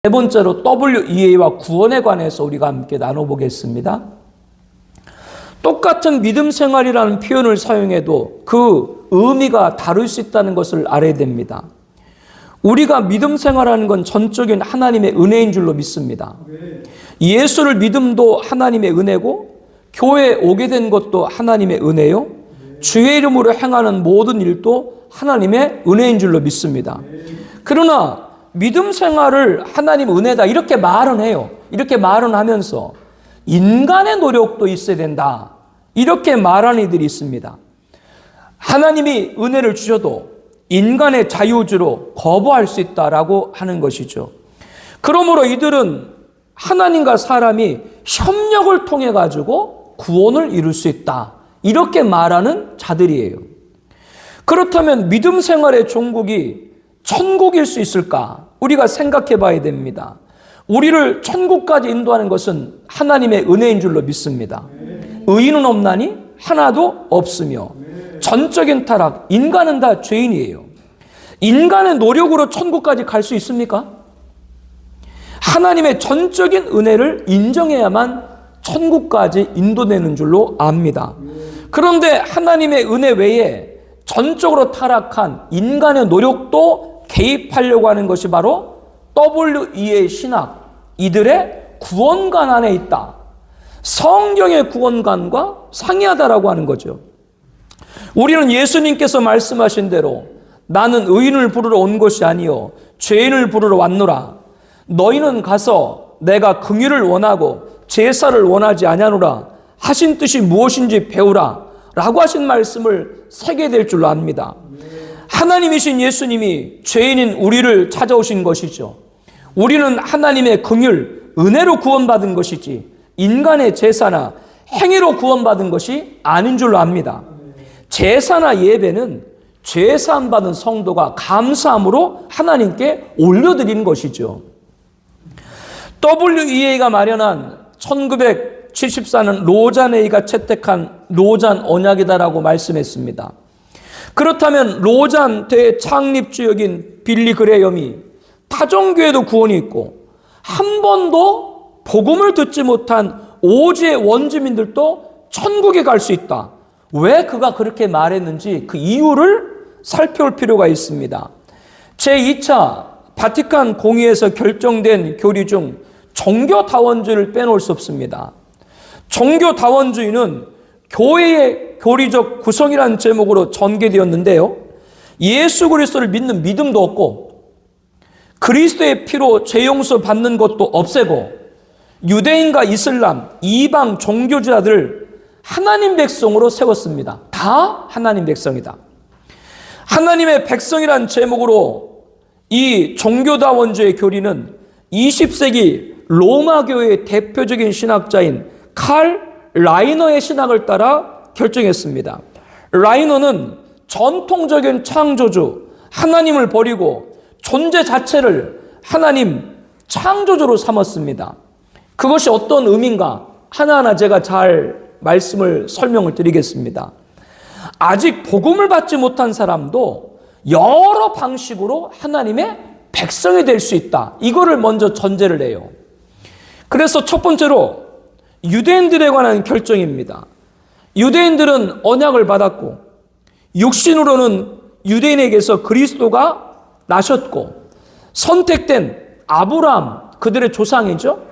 네 번째로 WEA와 구원에 관해서 우리가 함께 나눠보겠습니다. 똑같은 믿음 생활이라는 표현을 사용해도 그 의미가 다를 수 있다는 것을 알아야 됩니다. 우리가 믿음 생활하는 건 전적인 하나님의 은혜인 줄로 믿습니다. 예수를 믿음도 하나님의 은혜고, 교회에 오게 된 것도 하나님의 은혜요, 주의 이름으로 행하는 모든 일도 하나님의 은혜인 줄로 믿습니다. 그러나 믿음 생활을 하나님 은혜다 이렇게 말은 해요. 이렇게 말은 하면서 인간의 노력도 있어야 된다 이렇게 말하는 이들이 있습니다. 하나님이 은혜를 주셔도 인간의 자유주로 거부할 수 있다라고 하는 것이죠. 그러므로 이들은 하나님과 사람이 협력을 통해 가지고 구원을 이룰 수 있다 이렇게 말하는 자들이에요. 그렇다면 믿음 생활의 종국이 천국일 수 있을까? 우리가 생각해 봐야 됩니다. 우리를 천국까지 인도하는 것은 하나님의 은혜인 줄로 믿습니다. 의인은 없나니 하나도 없으며 전적인 타락, 인간은 다 죄인이에요. 인간의 노력으로 천국까지 갈 수 있습니까? 하나님의 전적인 은혜를 인정해야만 천국까지 인도되는 줄로 압니다. 그런데 하나님의 은혜 외에 전적으로 타락한 인간의 노력도 개입하려고 하는 것이 바로 WEA의 신학, 이들의 구원관 안에 있다. 성경의 구원관과 상이하다라고 하는 거죠. 우리는 예수님께서 말씀하신 대로 나는 의인을 부르러 온 것이 아니요 죄인을 부르러 왔노라. 너희는 가서 내가 긍휼을 원하고 제사를 원하지 아니하노라 하신 뜻이 무엇인지 배우라 라고 하신 말씀을 새게 될 줄로 압니다. 하나님이신 예수님이 죄인인 우리를 찾아오신 것이죠. 우리는 하나님의 긍휼, 은혜로 구원받은 것이지 인간의 제사나 행위로 구원받은 것이 아닌 줄로 압니다. 제사나 예배는 죄사함 받은 성도가 감사함으로 하나님께 올려드리는 것이죠. WEA가 마련한 1974년 로잔회의가 채택한 로잔 언약이다라고 말씀했습니다. 그렇다면 로잔 대창립주역인 빌리 그레엄이 타종교에도 구원이 있고 한 번도 복음을 듣지 못한 오지의 원주민들도 천국에 갈 수 있다. 왜 그가 그렇게 말했는지 그 이유를 살펴볼 필요가 있습니다. 제2차 바티칸 공의에서 결정된 교리 중 종교다원주의를 빼놓을 수 없습니다. 종교다원주의는 교회의 교리적 구성이라는 제목으로 전개되었는데요. 예수 그리스도를 믿는 믿음도 없고 그리스도의 피로 죄 용서 받는 것도 없애고 유대인과 이슬람, 이방 종교주자들을 하나님 백성으로 세웠습니다. 다 하나님 백성이다. 하나님의 백성이란 제목으로 이 종교다원주의 교리는 20세기 로마 교회의 대표적인 신학자인 칼 라이너의 신학을 따라 결정했습니다. 라이너는 전통적인 창조주 하나님을 버리고 존재 자체를 하나님 창조주로 삼았습니다. 그것이 어떤 의미인가 하나하나 제가 잘 말씀을 설명을 드리겠습니다. 아직 복음을 받지 못한 사람도 여러 방식으로 하나님의 백성이 될 수 있다. 이거를 먼저 전제를 해요. 그래서 첫 번째로 유대인들에 관한 결정입니다. 유대인들은 언약을 받았고 육신으로는 유대인에게서 그리스도가 나셨고 선택된 아브라함 그들의 조상이죠.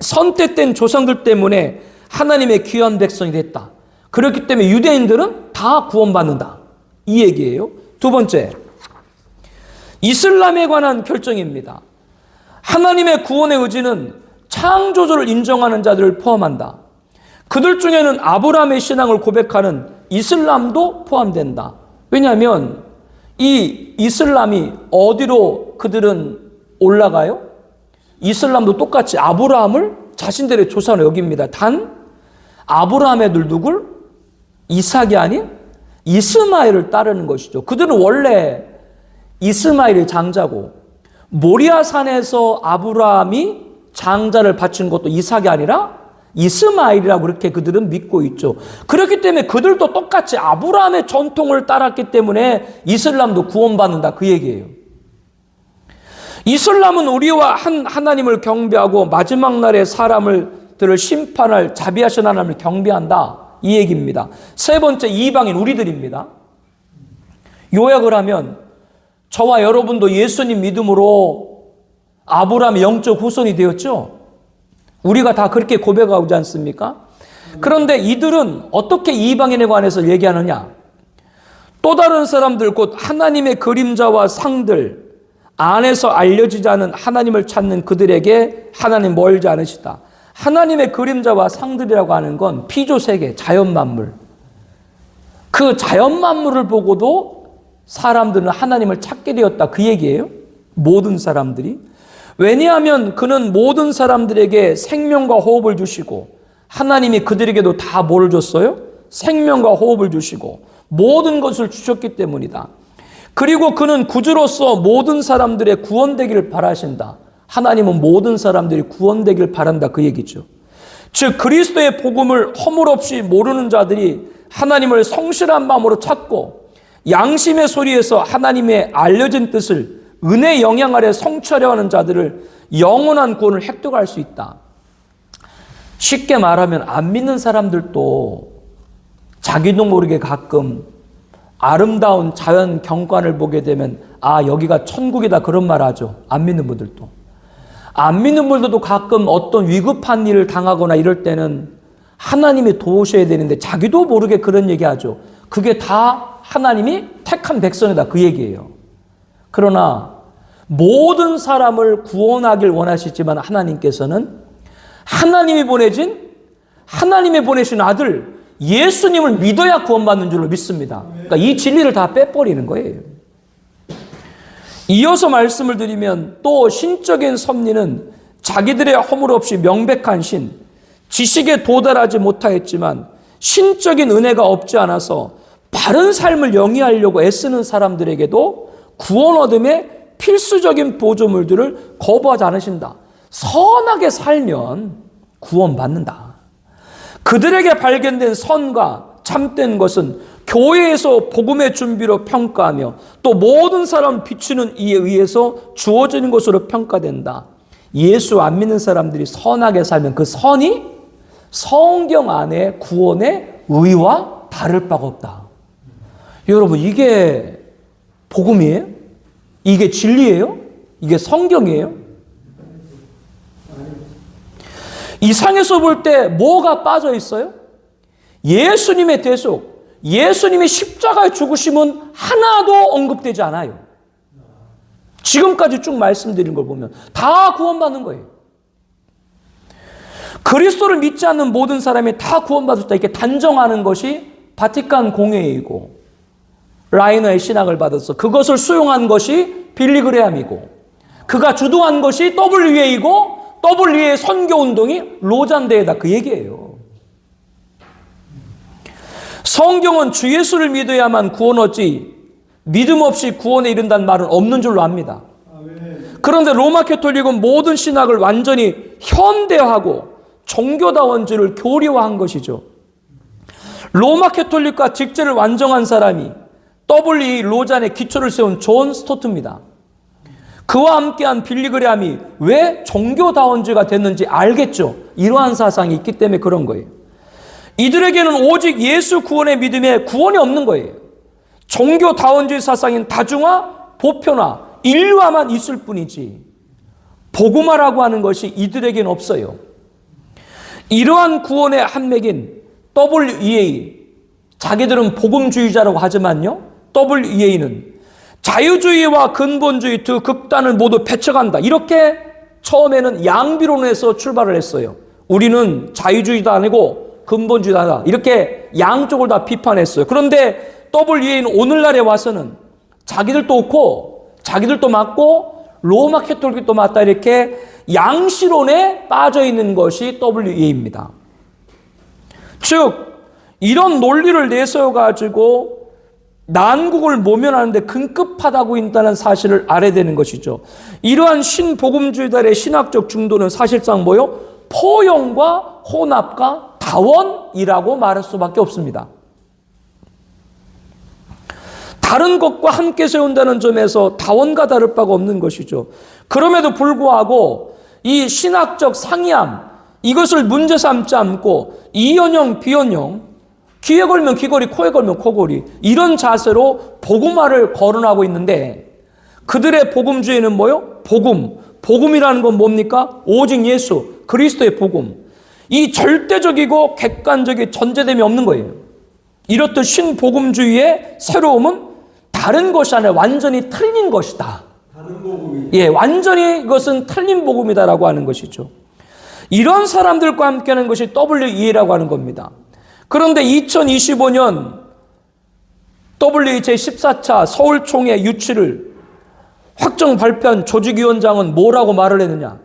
선택된 조상들 때문에 하나님의 귀한 백성이 됐다. 그렇기 때문에 유대인들은 다 구원받는다. 이 얘기예요. 두 번째, 이슬람에 관한 결정입니다. 하나님의 구원의 의지는 창조주를 인정하는 자들을 포함한다. 그들 중에는 아브라함의 신앙을 고백하는 이슬람도 포함된다. 왜냐하면 이 이슬람이 어디로 그들은 올라가요? 이슬람도 똑같이 아브라함을 자신들의 조상으로 여깁니다. 단 아브라함의 누굴? 이삭이 아닌 이스마엘을 따르는 것이죠. 그들은 원래 이스마엘의 장자고 모리아산에서 아브라함이 장자를 바친 것도 이삭이 아니라 이스마엘이라고 그렇게 그들은 믿고 있죠. 그렇기 때문에 그들도 똑같이 아브라함의 전통을 따랐기 때문에 이슬람도 구원받는다 그 얘기예요. 이슬람은 우리와 한 하나님을 경배하고 마지막 날에 사람들을 심판할 자비하신 하나님을 경배한다, 이 얘기입니다. 세 번째, 이방인 우리들입니다. 요약을 하면 저와 여러분도 예수님 믿음으로 아브라함의 영적 후손이 되었죠. 우리가 다 그렇게 고백하고 있지 않습니까? 그런데 이들은 어떻게 이방인에 관해서 얘기하느냐? 또 다른 사람들, 곧 하나님의 그림자와 상들 안에서 알려지지 않은 하나님을 찾는 그들에게 하나님 멀지 않으시다. 하나님의 그림자와 상들이라고 하는 건 피조세계, 자연만물. 그 자연만물을 보고도 사람들은 하나님을 찾게 되었다, 그 얘기예요. 모든 사람들이. 왜냐하면 그는 모든 사람들에게 생명과 호흡을 주시고, 하나님이 그들에게도 다 뭘 줬어요? 생명과 호흡을 주시고 모든 것을 주셨기 때문이다. 그리고 그는 구주로서 모든 사람들의 구원되기를 바라신다. 하나님은 모든 사람들이 구원되기를 바란다, 그 얘기죠. 즉 그리스도의 복음을 허물없이 모르는 자들이 하나님을 성실한 마음으로 찾고 양심의 소리에서 하나님의 알려진 뜻을 은혜의 영향 아래 성취하려 하는 자들을 영원한 구원을 획득할 수 있다. 쉽게 말하면 안 믿는 사람들도 자기도 모르게 가끔 아름다운 자연 경관을 보게 되면 아, 여기가 천국이다, 그런 말 하죠. 안 믿는 분들도. 안 믿는 분들도 가끔 어떤 위급한 일을 당하거나 이럴 때는 하나님이 도우셔야 되는데 자기도 모르게 그런 얘기하죠. 그게 다 하나님이 택한 백성이다, 그 얘기예요. 그러나 모든 사람을 구원하길 원하시지만 하나님께서는 하나님이 보내신 아들 예수님을 믿어야 구원받는 줄로 믿습니다. 그러니까 이 진리를 다 빼버리는 거예요. 이어서 말씀을 드리면 또 신적인 섭리는 자기들의 허물 없이 명백한 신, 지식에 도달하지 못하였지만 신적인 은혜가 없지 않아서 바른 삶을 영위하려고 애쓰는 사람들에게도 구원 얻음의 필수적인 보조물들을 거부하지 않으신다. 선하게 살면 구원받는다. 그들에게 발견된 선과 참된 것은 교회에서 복음의 준비로 평가하며 또 모든 사람 비추는 이에 의해서 주어지는 것으로 평가된다. 예수 안 믿는 사람들이 선하게 살면 그 선이 성경 안에 구원의 의와 다를 바가 없다. 여러분, 이게 복음이에요? 이게 진리예요? 이게 성경이에요? 이 상에서 볼 때 뭐가 빠져 있어요? 예수님의 대속, 예수님의 십자가의 죽으심은 하나도 언급되지 않아요. 지금까지 쭉 말씀드린 걸 보면 다 구원받는 거예요. 그리스도를 믿지 않는 모든 사람이 다 구원받았다, 이렇게 단정하는 것이 바티칸 공회이고 라이너의 신학을 받아서 그것을 수용한 것이 빌리 그레함이고 그가 주도한 것이 WEA이고 WEA의 선교운동이 로잔대회다, 그 얘기예요. 성경은 주 예수를 믿어야만 구원 얻지 믿음 없이 구원에 이른다는 말은 없는 줄로 압니다. 그런데 로마 캐톨릭은 모든 신학을 완전히 현대화하고 종교다원주의를 교리화한 것이죠. 로마 캐톨릭과 직제를 완성한 사람이 WE 로잔의 기초를 세운 존 스토트입니다. 그와 함께한 빌리 그레함이 왜 종교다원주의가 됐는지 알겠죠. 이러한 사상이 있기 때문에 그런 거예요. 이들에게는 오직 예수 구원의 믿음에 구원이 없는 거예요. 종교다원주의 사상인 다중화, 보편화, 인류화만 있을 뿐이지 복음화라고 하는 것이 이들에게는 없어요. 이러한 구원의 한맥인 WEA, 자기들은 복음주의자라고 하지만요, WEA는 자유주의와 근본주의 두 극단을 모두 배척한다, 이렇게 처음에는 양비론에서 출발을 했어요. 우리는 자유주의도 아니고 근본주의도 아니다, 이렇게 양쪽을 다 비판했어요. 그런데 WEA는 오늘날에 와서는 자기들도 옳고 자기들도 맞고 로마 캐톨릭도 맞다, 이렇게 양시론에 빠져 있는 것이 WEA입니다. 즉 이런 논리를 내세워가지고 난국을 모면하는데 근급하다고 있다는 사실을 알아야 되는 것이죠. 이러한 신복음주의들의 신학적 중도는 사실상 뭐요? 포용과 혼합과 다원이라고 말할 수밖에 없습니다. 다른 것과 함께 세운다는 점에서 다원과 다를 바가 없는 것이죠. 그럼에도 불구하고 이 신학적 상이함, 이것을 문제 삼지 않고 이언형, 비언형, 귀에 걸면 귀걸이, 코에 걸면 코걸이, 이런 자세로 복음화를 거론하고 있는데 그들의 복음주의는 뭐요? 복음이라는 건 뭡니까? 오직 예수, 그리스도의 복음. 이 절대적이고 객관적인 전제됨이 없는 거예요. 이렇듯 신복음주의의 새로움은 다른 것이 아니라 완전히 틀린 것이다. 다른 복음이. 예, 완전히 이것은 틀린 복음이다라고 하는 것이죠. 이런 사람들과 함께하는 것이 WEA라고 하는 겁니다. 그런데 2025년 WE 제14차 서울총회 유치를 확정 발표한 조직위원장은 뭐라고 말을 했느냐?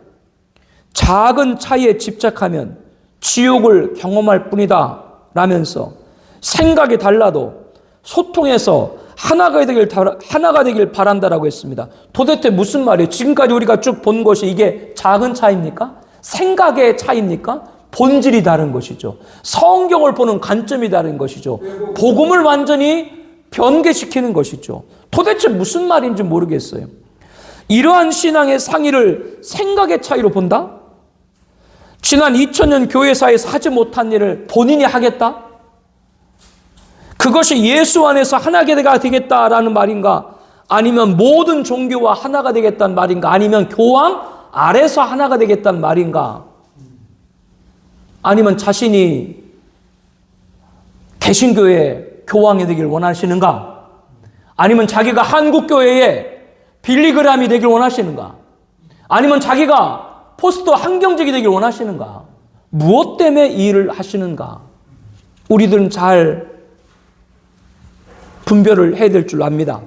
작은 차이에 집착하면 지옥을 경험할 뿐이다 라면서 생각이 달라도 소통해서 하나가 되길 바란다라고 했습니다. 도대체 무슨 말이에요? 지금까지 우리가 쭉 본 것이 이게 작은 차이입니까? 생각의 차이입니까? 본질이 다른 것이죠. 성경을 보는 관점이 다른 것이죠. 복음을 완전히 변개시키는 것이죠. 도대체 무슨 말인지 모르겠어요. 이러한 신앙의 상의를 생각의 차이로 본다? 지난 2000년 교회사에서 하지 못한 일을 본인이 하겠다? 그것이 예수 안에서 하나가 되겠다라는 말인가? 아니면 모든 종교와 하나가 되겠다는 말인가? 아니면 교황 아래서 하나가 되겠다는 말인가? 아니면 자신이 개신교의 교황이 되길 원하시는가? 아니면 자기가 한국교회의 빌리그람이 되길 원하시는가? 아니면 자기가 포스터 한경직이 되길 원하시는가? 무엇 때문에 이 일을 하시는가? 우리들은 잘 분별을 해야 될 줄 압니다.